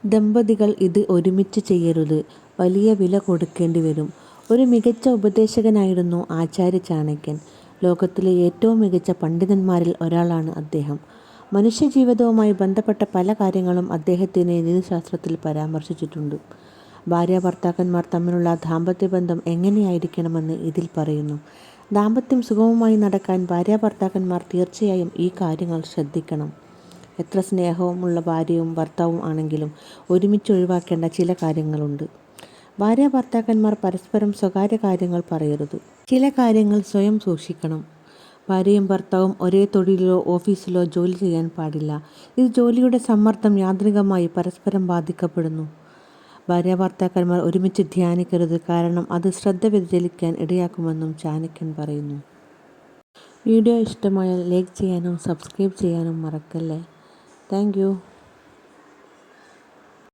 ദമ്പതികൾ ഇത് ഒരുമിച്ച് ചെയ്യരുത്, വലിയ വില കൊടുക്കേണ്ടി വരും. ഒരു മികച്ച ഉപദേശകനായിരുന്നു ആചാര്യ ചാണക്യൻ. ലോകത്തിലെ ഏറ്റവും മികച്ച പണ്ഡിതന്മാരിൽ ഒരാളാണ് അദ്ദേഹം. മനുഷ്യജീവിതവുമായി ബന്ധപ്പെട്ട പല കാര്യങ്ങളും അദ്ദേഹത്തിൻ്റെ നീതിശാസ്ത്രത്തിൽ പരാമർശിച്ചിട്ടുണ്ട്. ഭാര്യാഭർത്താക്കന്മാർ തമ്മിലുള്ള ദാമ്പത്യബന്ധം എങ്ങനെയായിരിക്കണമെന്ന് ഇതിൽ പറയുന്നു. ദാമ്പത്യം സുഗമമായി നടക്കാൻ ഭാര്യാഭർത്താക്കന്മാർ തീർച്ചയായും ഈ കാര്യങ്ങൾ ശ്രദ്ധിക്കണം. എത്ര സ്നേഹമുള്ള ഭാര്യയും ഭർത്താവും ആണെങ്കിലും ഒരുമിച്ച് ഒഴിവാക്കേണ്ട ചില കാര്യങ്ങളുണ്ട്. ഭാര്യാഭർത്താക്കന്മാർ പരസ്പരം സ്വകാര്യ കാര്യങ്ങൾ പറയരുത്. ചില കാര്യങ്ങൾ സ്വയം സൂക്ഷിക്കണം. ഭാര്യയും ഭർത്താവും ഒരേ തൊഴിലിലോ ഓഫീസിലോ ജോലി ചെയ്യാൻ പാടില്ല. ഇത് ജോലിയുടെ സമ്മർദ്ദം യാന്ത്രികമായി പരസ്പരം ബാധിക്കപ്പെടുന്നു. ഭാര്യാഭർത്താക്കന്മാർ ഒരുമിച്ച് ധ്യാനിക്കരുത്, കാരണം അത് ശ്രദ്ധ വ്യതിചലിക്കാൻ ഇടയാക്കുമെന്നും ചാണക്യൻ പറയുന്നു. വീഡിയോ ഇഷ്ടമായാൽ ലൈക്ക് ചെയ്യാനും സബ്സ്ക്രൈബ് ചെയ്യാനും മറക്കല്ലേ. Thank you.